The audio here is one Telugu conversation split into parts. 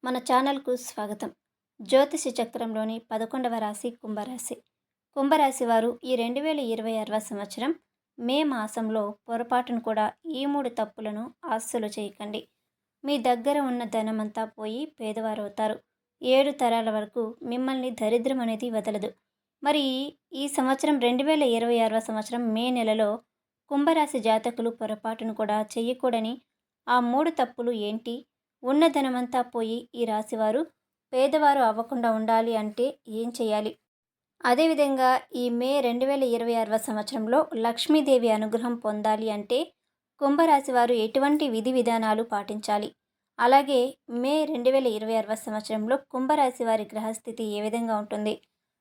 మన ఛానల్కు స్వాగతం. జ్యోతిష చక్రంలోని 11వ రాశి కుంభరాశి. కుంభరాశి వారు ఈ 2026వ సంవత్సరం మే మాసంలో పొరపాటును కూడా ఈ 3 తప్పులను అస్సలు చేయకండి. మీ దగ్గర ఉన్న ధనమంతా పోయి పేదవారవుతారు. 7 తరాల వరకు మిమ్మల్ని దరిద్రం అనేది వదలదు. మరి ఈ సంవత్సరం 2026వ సంవత్సరం మే నెలలో కుంభరాశి జాతకులు పొరపాటును కూడా చేయకూడని ఆ 3 తప్పులు ఏంటి? ఉన్న ధనమంతా పోయి ఈ రాశివారు పేదవారు అవ్వకుండా ఉండాలి అంటే ఏం చేయాలి? అదేవిధంగా ఈ మే 2026వ సంవత్సరంలో లక్ష్మీదేవి అనుగ్రహం పొందాలి అంటే కుంభరాశి వారు ఎటువంటి విధి విధానాలు పాటించాలి? అలాగే మే 2026వ సంవత్సరంలో కుంభరాశి వారి గ్రహస్థితి ఏ విధంగా ఉంటుంది?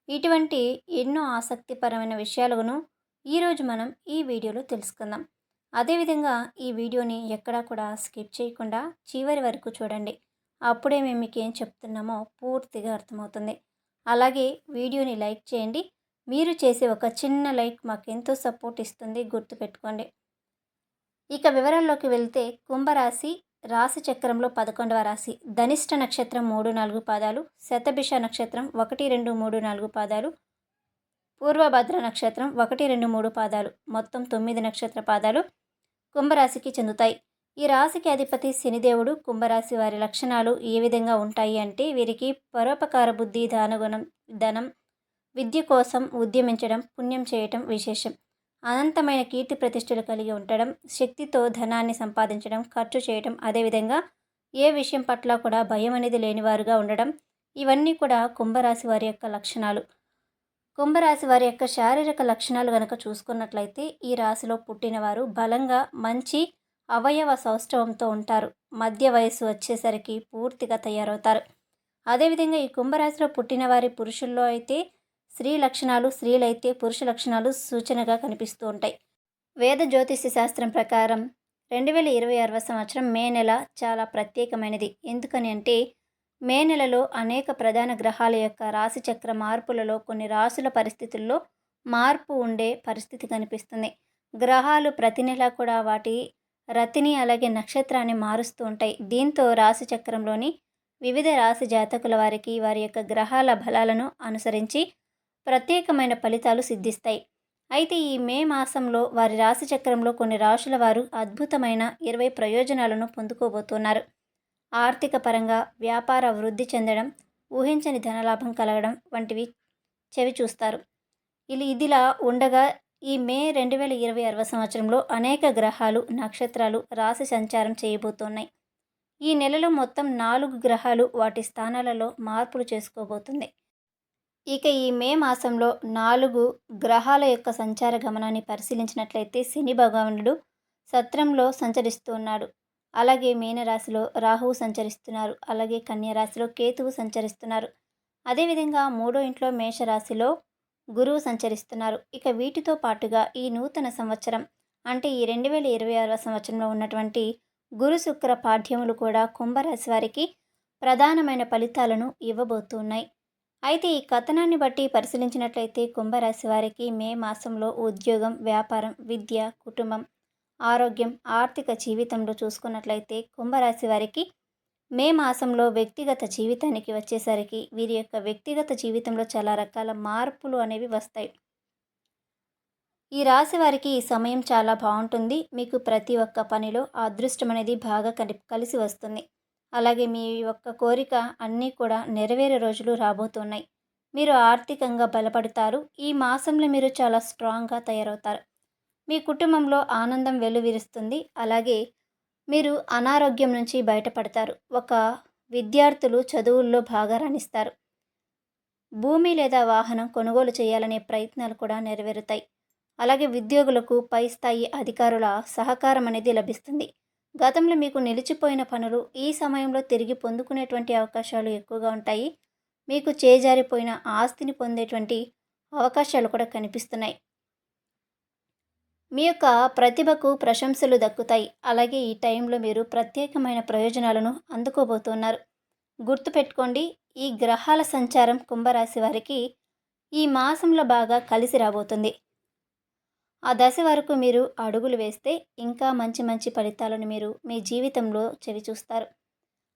ఇటువంటి ఎన్నో ఆసక్తిపరమైన విషయాలను ఈరోజు మనం ఈ వీడియోలో తెలుసుకుందాం. అదేవిధంగా ఈ వీడియోని ఎక్కడా కూడా స్కిప్ చేయకుండా చివరి వరకు చూడండి. అప్పుడే మేము మీకు ఏం చెప్తున్నామో పూర్తిగా అర్థమవుతుంది. అలాగే వీడియోని లైక్ చేయండి. మీరు చేసే ఒక చిన్న లైక్ మాకు ఎంతో సపోర్ట్ ఇస్తుంది, గుర్తుపెట్టుకోండి. ఇక వివరాల్లోకి వెళ్తే కుంభరాశి రాశి చక్రంలో 11వ రాశి. ధనిష్ట నక్షత్రం 3-4 పాదాలు, శతభిష నక్షత్రం 1-2-3-4 పాదాలు, పూర్వభద్ర నక్షత్రం 1-2-3 పాదాలు, మొత్తం 9 నక్షత్ర పాదాలు కుంభరాశికి చెందుతాయి. ఈ రాశికి అధిపతి శనిదేవుడు. కుంభరాశి వారి లక్షణాలు ఏ విధంగా ఉంటాయి అంటే వీరికి పరోపకార బుద్ధి, దానగుణం, ధనం, విద్య కోసం ఉద్యమించడం, పుణ్యం చేయటం విశేషం. అనంతమైన కీర్తి ప్రతిష్టలు కలిగి ఉండడం, శక్తితో ధనాన్ని సంపాదించడం, ఖర్చు చేయడం, అదేవిధంగా ఏ విషయం పట్ల కూడా భయం అనేది లేనివారుగా ఉండడం, ఇవన్నీ కూడా కుంభరాశి వారి యొక్క లక్షణాలు. కుంభరాశి వారి యొక్క శారీరక లక్షణాలు గనక చూసుకున్నట్లయితే ఈ రాశిలో పుట్టినవారు బలంగా మంచి అవయవ సౌష్ఠవంతో ఉంటారు. మధ్య వయస్సు వచ్చేసరికి పూర్తిగా తయారవుతారు. అదేవిధంగా ఈ కుంభరాశిలో పుట్టిన వారి పురుషుల్లో అయితే స్త్రీ లక్షణాలు, స్త్రీలైతే పురుష లక్షణాలు సూచనగా కనిపిస్తూ ఉంటాయి. వేద జ్యోతిష శాస్త్రం ప్రకారం 2026వ సంవత్సరం మే నెల చాలా ప్రత్యేకమైనది. ఎందుకని అంటే మే నెలలో అనేక ప్రధాన గ్రహాల యొక్క రాశిచక్ర మార్పులలో కొన్ని రాశుల పరిస్థితుల్లో మార్పు ఉండే పరిస్థితి కనిపిస్తుంది. గ్రహాలు ప్రతి నెల కూడా వాటి రతిని అలాగే నక్షత్రాన్ని మారుస్తూ ఉంటాయి. దీంతో రాశిచక్రంలోని వివిధ రాశి జాతకుల వారికి వారి యొక్క గ్రహాల బలాలను అనుసరించి ప్రత్యేకమైన ఫలితాలు సిద్ధిస్తాయి. అయితే ఈ మే మాసంలో వారి రాశిచక్రంలో కొన్ని రాశుల వారు అద్భుతమైన 20 ప్రయోజనాలను పొందుకోబోతున్నారు. ఆర్థిక పరంగా వ్యాపార వృద్ధి చెందడం, ఊహించని ధనలాభం కలగడం వంటివి చెవి చూస్తారు. ఇదిలా ఉండగా ఈ మే 2026వ సంవత్సరంలో అనేక గ్రహాలు, నక్షత్రాలు రాశి సంచారం చేయబోతున్నాయి. ఈ నెలలో మొత్తం 4 గ్రహాలు వాటి స్థానాలలో మార్పులు చేసుకోబోతుంది. ఇక ఈ మే మాసంలో 4 గ్రహాల యొక్క సంచార గమనాన్ని పరిశీలించినట్లయితే శని భగవానుడు సత్రంలో సంచరిస్తూ ఉన్నాడు. అలాగే మీనరాశిలో రాహువు సంచరిస్తున్నారు. అలాగే కన్యరాశిలో కేతువు సంచరిస్తున్నారు. అదేవిధంగా 3వ ఇంట్లో మేషరాశిలో గురువు సంచరిస్తున్నారు. ఇక వీటితో పాటుగా ఈ నూతన సంవత్సరం అంటే ఈ 2026వ సంవత్సరంలో ఉన్నటువంటి గురు శుక్ర పాఠ్యములు కూడా కుంభరాశి వారికి ప్రధానమైన ఫలితాలను ఇవ్వబోతున్నాయి. అయితే ఈ కథనాన్ని బట్టి పరిశీలించినట్లయితే కుంభరాశి వారికి మే మాసంలో ఉద్యోగం, వ్యాపారం, విద్య, కుటుంబం, ఆరోగ్యం, ఆర్థిక జీవితంలో చూసుకున్నట్లయితే కుంభరాశి వారికి మే మాసంలో వ్యక్తిగత జీవితానికి వచ్చేసరికి వీరి యొక్క వ్యక్తిగత జీవితంలో చాలా రకాల మార్పులు అనేవి వస్తాయి. ఈ రాశి వారికి ఈ సమయం చాలా బాగుంటుంది. మీకు ప్రతి ఒక్క పనిలో అదృష్టం అనేది బాగా కలిసి వస్తుంది. అలాగే మీ యొక్క కోరిక అన్నీ కూడా నెరవేరే రోజులు రాబోతున్నాయి. మీరు ఆర్థికంగా బలపడతారు. ఈ మాసంలో మీరు చాలా స్ట్రాంగ్గా తయారవుతారు. మీ కుటుంబంలో ఆనందం వెల్లువిరుస్తుంది. అలాగే మీరు అనారోగ్యం నుంచి బయటపడతారు. విద్యార్థులు చదువుల్లో బాగా రాణిస్తారు. భూమి లేదా వాహనం కొనుగోలు చేయాలనే ప్రయత్నాలు కూడా నెరవేరుతాయి. అలాగే ఉద్యోగులకు పై స్థాయి అధికారుల సహకారం అనేది లభిస్తుంది. గతంలో మీకు నిలిచిపోయిన పనులు ఈ సమయంలో తిరిగి పొందుకునేటువంటి అవకాశాలు ఎక్కువగా ఉంటాయి. మీకు చేజారిపోయిన ఆస్తిని పొందేటువంటి అవకాశాలు కూడా కనిపిస్తున్నాయి. మీ యొక్క ప్రతిభకు ప్రశంసలు దక్కుతాయి. అలాగే ఈ టైంలో మీరు ప్రత్యేకమైన ప్రయోజనాలను అందుకోబోతున్నారు. గుర్తుపెట్టుకోండి, ఈ గ్రహాల సంచారం కుంభరాశి వారికి ఈ మాసంలో బాగా కలిసి రాబోతుంది. ఆ దశ వరకు మీరు అడుగులు వేస్తే ఇంకా మంచి మంచి ఫలితాలను మీరు మీ జీవితంలో చవిచూస్తారు.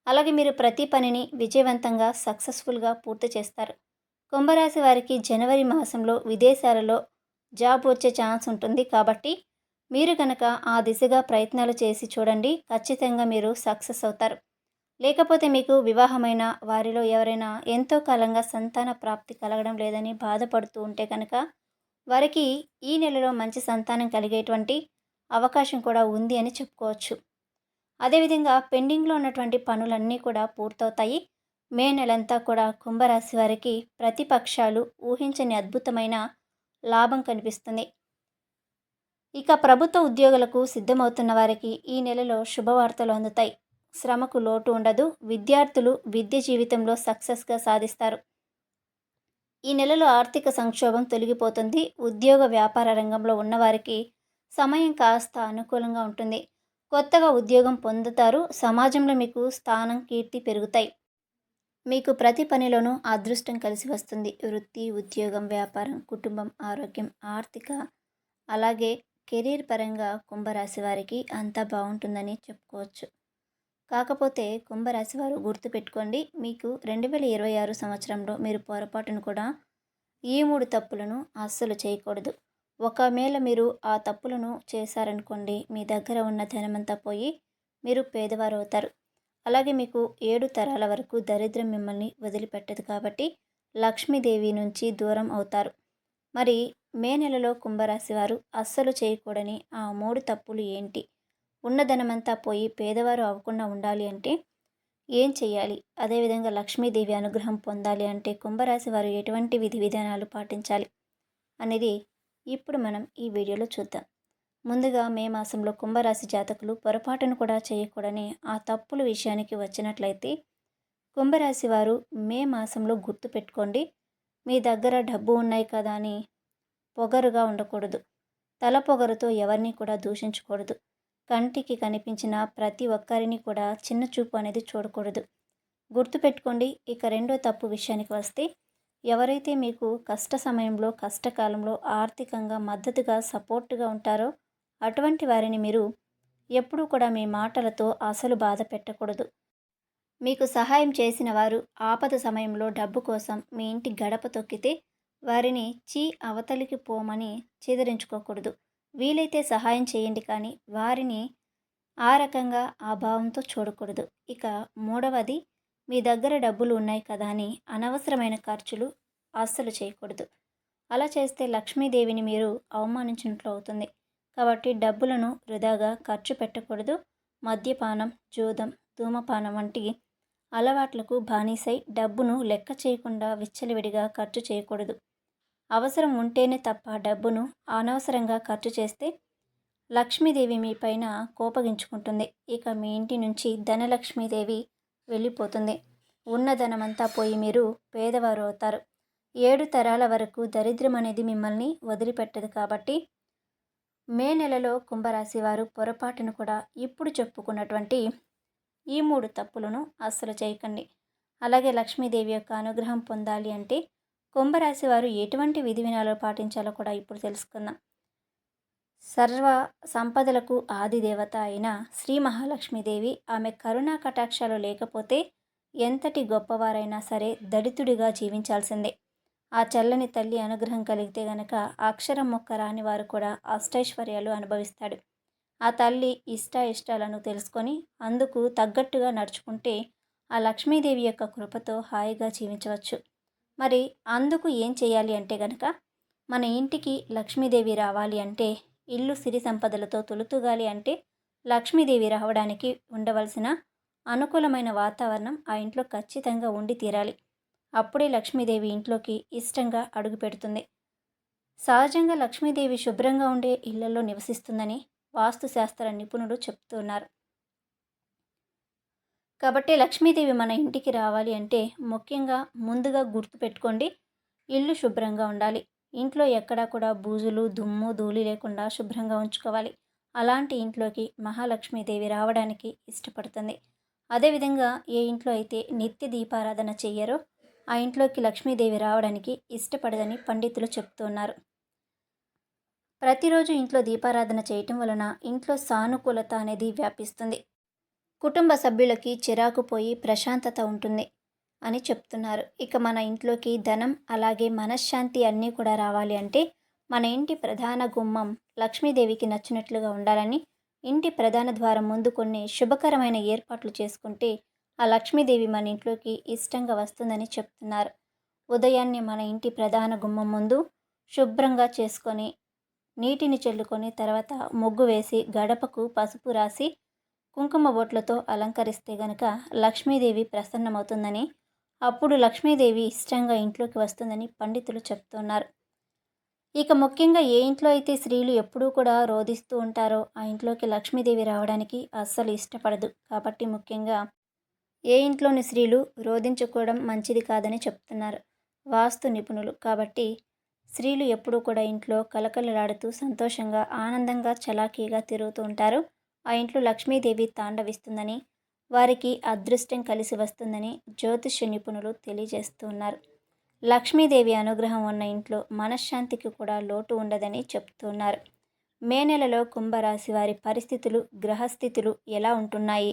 అలాగే మీరు ప్రతి పనిని విజయవంతంగా సక్సెస్ఫుల్గా పూర్తి చేస్తారు. కుంభరాశి వారికి జనవరి మాసంలో విదేశాలలో జాబ్ వచ్చే ఛాన్స్ ఉంటుంది కాబట్టి మీరు కనుక ఆ దిశగా ప్రయత్నాలు చేసి చూడండి. ఖచ్చితంగా మీరు సక్సెస్ అవుతారు. లేకపోతే మీకు వివాహమైన వారిలో ఎవరైనా ఎంతో కాలంగా సంతాన ప్రాప్తి కలగడం లేదని బాధపడుతూ ఉంటే కనుక వారికి ఈ నెలలో మంచి సంతానం కలిగేటువంటి అవకాశం కూడా ఉంది అని చెప్పుకోవచ్చు. అదేవిధంగా పెండింగ్లో ఉన్నటువంటి పనులన్నీ కూడా పూర్తవుతాయి. మే నెలంతా కూడా కుంభరాశి వారికి ప్రతిపక్షాలు ఊహించని అద్భుతమైన లాభం కనిపిస్తుంది. ఇక ప్రభుత్వ ఉద్యోగులకు సిద్ధమవుతున్న వారికి ఈ నెలలో శుభవార్తలు అందుతాయి. శ్రమకు లోటు ఉండదు. విద్యార్థులు విద్య జీవితంలో సక్సెస్గా సాధిస్తారు. ఈ నెలలో ఆర్థిక సంక్షోభం తొలగిపోతుంది. ఉద్యోగ వ్యాపార రంగంలో ఉన్నవారికి సమయం కాస్త అనుకూలంగా ఉంటుంది. కొత్తగా ఉద్యోగం పొందుతారు. సమాజంలో మీకు స్థానం, కీర్తి పెరుగుతాయి. మీకు ప్రతి పనిలోనూ అదృష్టం కలిసి వస్తుంది. వృత్తి, ఉద్యోగం, వ్యాపారం, కుటుంబం, ఆరోగ్యం, ఆర్థిక అలాగే కెరీర్ పరంగా కుంభరాశి వారికి అంతా బాగుంటుందని చెప్పుకోవచ్చు. కాకపోతే కుంభరాశి వారు గుర్తుపెట్టుకోండి, మీకు 2026 సంవత్సరంలో మీరు పొరపాటును కూడా ఈ 3 తప్పులను అస్సలు చేయకూడదు. ఒకవేళ మీరు ఆ తప్పులను చేశారనుకోండి, మీ దగ్గర ఉన్న ధనమంతా పోయి మీరు పేదవారు అవుతారు. అలాగే మీకు 7 తరాల వరకు దరిద్రం మిమ్మల్ని వదిలిపెట్టదు కాబట్టి లక్ష్మీదేవి నుంచి దూరం అవుతారు. మరి మే నెలలో కుంభరాశి వారు అస్సలు చేయకూడని ఆ 3 తప్పులు ఏంటి? ఉన్న ధనమంతా పోయి పేదవారు అవ్వకుండా ఉండాలి అంటే ఏం చేయాలి? అదేవిధంగా లక్ష్మీదేవి అనుగ్రహం పొందాలి అంటే కుంభరాశి వారు ఎటువంటి విధి విధానాలు పాటించాలి అనేది ఇప్పుడు మనం ఈ వీడియోలో చూద్దాం. ముందుగా మే మాసంలో కుంభరాశి జాతకులు పొరపాటును కూడా చేయకూడని ఆ తప్పుల విషయానికి వచ్చినట్లయితే కుంభరాశి వారు మే మాసంలో గుర్తుపెట్టుకోండి, మీ దగ్గర డబ్బు ఉన్నాయి కదా అని పొగరుగా ఉండకూడదు. తల పొగరుతో ఎవరిని కూడా దూషించకూడదు. కంటికి కనిపించిన ప్రతి ఒక్కరిని కూడా చిన్న చూపు అనేది చూడకూడదు. గుర్తుపెట్టుకోండి. ఇక రెండో తప్పు విషయానికి వస్తే, ఎవరైతే మీకు కష్ట సమయంలో, కష్టకాలంలో ఆర్థికంగా మద్దతుగా సపోర్టుగా ఉంటారో అటువంటి వారిని మీరు ఎప్పుడూ కూడా మీ మాటలతో అసలు బాధ పెట్టకూడదు. మీకు సహాయం చేసిన వారు ఆపద సమయంలో డబ్బు కోసం మీ ఇంటి గడప తొక్కితే వారిని అవతలికి పోమని చెదిరించుకోకూడదు. వీలైతే సహాయం చేయండి, కానీ వారిని ఆ రకంగా ఆ భావంతో చూడకూడదు. ఇక మూడవది, మీ దగ్గర డబ్బులు ఉన్నాయి కదా అని అనవసరమైన ఖర్చులు అస్సలు చేయకూడదు. అలా చేస్తే లక్ష్మీదేవిని మీరు అవమానించినట్లు అవుతుంది. కాబట్టి డబ్బులను వృధాగా ఖర్చు పెట్టకూడదు. మద్యపానం, జూదం, ధూమపానం వంటి అలవాట్లకు బానిసై డబ్బును లెక్క చేయకుండా విచ్చలవిడిగా ఖర్చు చేయకూడదు. అవసరం ఉంటేనే తప్ప డబ్బును అనవసరంగా ఖర్చు చేస్తే లక్ష్మీదేవి మీ పైన కోపగించుకుంటుంది. ఇక మీ ఇంటి నుంచి ధనలక్ష్మీదేవి వెళ్ళిపోతుంది. ఉన్న ధనమంతా పోయి మీరు పేదవారు అవుతారు. 7 తరాల వరకు దరిద్రం అనేది మిమ్మల్ని వదిలిపెట్టదు. కాబట్టి మే నెలలో కుంభరాశి వారు పొరపాటును కూడా ఇప్పుడు చెప్పుకున్నటువంటి ఈ 3 తప్పులను అస్సలు చేయకండి. అలాగే లక్ష్మీదేవి యొక్క అనుగ్రహం పొందాలి అంటే కుంభరాశి వారు ఎటువంటి విధి విధానాలు పాటించాలో కూడా ఇప్పుడు తెలుసుకుందాం. సర్వ సంపదలకు ఆది దేవత అయిన శ్రీ మహాలక్ష్మీదేవి, ఆమె కరుణా కటాక్షాలు లేకపోతే ఎంతటి గొప్పవారైనా సరే దళితుడిగా జీవించాల్సిందే. ఆ చల్లని తల్లి అనుగ్రహం కలిగితే గనక అక్షరం మొక్క రాని వారు కూడా అష్టైశ్వర్యాలు అనుభవిస్తాడు. ఆ తల్లి ఇష్టాలను తెలుసుకొని అందుకు తగ్గట్టుగా నడుచుకుంటే ఆ లక్ష్మీదేవి యొక్క కృపతో హాయిగా జీవించవచ్చు. మరి అందుకు ఏం చేయాలి అంటే గనక, మన ఇంటికి లక్ష్మీదేవి రావాలి అంటే, ఇల్లు సిరి సంపదలతో తొలుతూగాలి అంటే లక్ష్మీదేవి రావడానికి ఉండవలసిన అనుకూలమైన వాతావరణం ఆ ఇంట్లో ఖచ్చితంగా ఉండి తీరాలి. అప్పుడే లక్ష్మీదేవి ఇంట్లోకి ఇష్టంగా అడుగు పెడుతుంది. సహజంగా లక్ష్మీదేవి శుభ్రంగా ఉండే ఇళ్లలో నివసిస్తుందని వాస్తుశాస్త్ర నిపుణులు చెప్తున్నారు. కాబట్టి లక్ష్మీదేవి మన ఇంటికి రావాలి అంటే ముఖ్యంగా ముందుగా గుర్తుపెట్టుకోండి, ఇల్లు శుభ్రంగా ఉండాలి. ఇంట్లో ఎక్కడా కూడా బూజులు, దుమ్ము, ధూళి లేకుండా శుభ్రంగా ఉంచుకోవాలి. అలాంటి ఇంట్లోకి మహాలక్ష్మీదేవి రావడానికి ఇష్టపడుతుంది. అదేవిధంగా ఏ ఇంట్లో అయితే నిత్య దీపారాధన చెయ్యరో ఆ ఇంట్లోకి లక్ష్మీదేవి రావడానికి ఇష్టపడదని పండితులు చెప్తున్నారు. ప్రతిరోజు ఇంట్లో దీపారాధన చేయటం వలన ఇంట్లో సానుకూలత అనేది వ్యాపిస్తుంది. కుటుంబ సభ్యులకి చిరాకు పోయి ప్రశాంతత ఉంటుంది అని చెప్తున్నారు. ఇక మన ఇంట్లోకి ధనం అలాగే మనశ్శాంతి అన్నీ కూడా రావాలి అంటే మన ఇంటి ప్రధాన గుమ్మం లక్ష్మీదేవికి నచ్చినట్లుగా ఉండాలని, ఇంటి ప్రధాన ద్వారం ముందు కొన్ని శుభకరమైన ఏర్పాట్లు చేసుకుంటే ఆ లక్ష్మీదేవి మన ఇంట్లోకి ఇష్టంగా వస్తుందని చెప్తున్నారు. ఉదయాన్నే మన ఇంటి ప్రధాన గుమ్మం ముందు శుభ్రంగా చేసుకొని నీటిని చల్లుకొని తర్వాత ముగ్గు వేసి గడపకు పసుపు రాసి కుంకుమ బొట్లతో అలంకరిస్తే గనక లక్ష్మీదేవి ప్రసన్నమవుతుందని, అప్పుడు లక్ష్మీదేవి ఇష్టంగా ఇంట్లోకి వస్తుందని పండితులు చెప్తున్నారు. ఇక ముఖ్యంగా ఏ ఇంట్లో అయితే స్త్రీలు ఎప్పుడూ కూడా రోదిస్తూ ఉంటారో ఆ ఇంట్లోకి లక్ష్మీదేవి రావడానికి అస్సలు ఇష్టపడదు. కాబట్టి ముఖ్యంగా ఏ ఇంట్లోని స్త్రీలు రోదించుకోవడం మంచిది కాదని చెప్తున్నారు వాస్తు నిపుణులు. కాబట్టి స్త్రీలు ఎప్పుడూ కూడా ఇంట్లో కలకలలాడుతూ సంతోషంగా ఆనందంగా చలాకీగా తిరుగుతూ ఉంటారు. ఆ ఇంట్లో లక్ష్మీదేవి తాండవిస్తుందని, వారికి అదృష్టం కలిసి వస్తుందని జ్యోతిష్య నిపుణులు తెలియజేస్తూ ఉన్నారు. లక్ష్మీదేవి అనుగ్రహం ఉన్న ఇంట్లో మనశ్శాంతికి కూడా లోటు ఉండదని చెప్తున్నారు. మే నెలలో కుంభరాశి వారి పరిస్థితులు, గ్రహస్థితులు ఎలా ఉంటున్నాయి,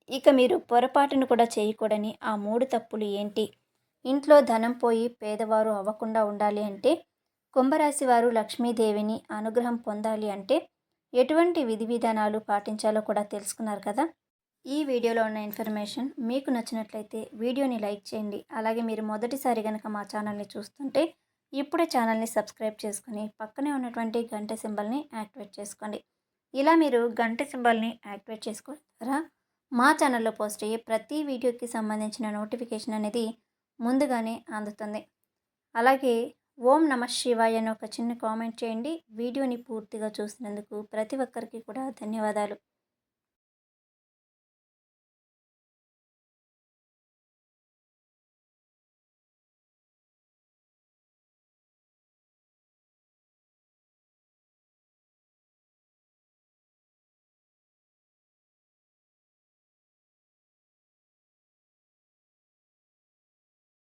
ఇక మీరు పొరపాటును కూడా చేయకూడని ఆ 3 తప్పులు ఏంటి, ఇంట్లో ధనం పోయి పేదవారు అవ్వకుండా ఉండాలి అంటే, కుంభరాశి వారు లక్ష్మీదేవిని అనుగ్రహం పొందాలి అంటే ఎటువంటి విధి విధానాలు పాటించాలో కూడా తెలుసుకున్నారు కదా. ఈ వీడియోలో ఉన్న ఇన్ఫర్మేషన్ మీకు నచ్చినట్లయితే వీడియోని లైక్ చేయండి. అలాగే మీరు మొదటిసారి కనుక మా ఛానల్ని చూస్తుంటే ఇప్పుడే ఛానల్ని సబ్స్క్రైబ్ చేసుకొని పక్కనే ఉన్నటువంటి గంట సింబల్ని యాక్టివేట్ చేసుకోండి. ఇలా మీరు గంట సింబల్ని యాక్టివేట్ చేసుకోవడం మా ఛానల్లో పోస్ట్ అయ్యే ప్రతి వీడియోకి సంబంధించిన నోటిఫికేషన్ అనేది ముందుగానే అందుతుంది. అలాగే ఓం నమ శివాయ అని ఒక చిన్న కామెంట్ చేయండి. వీడియోని పూర్తిగా చూసినందుకు ప్రతి ఒక్కరికి కూడా ధన్యవాదాలు.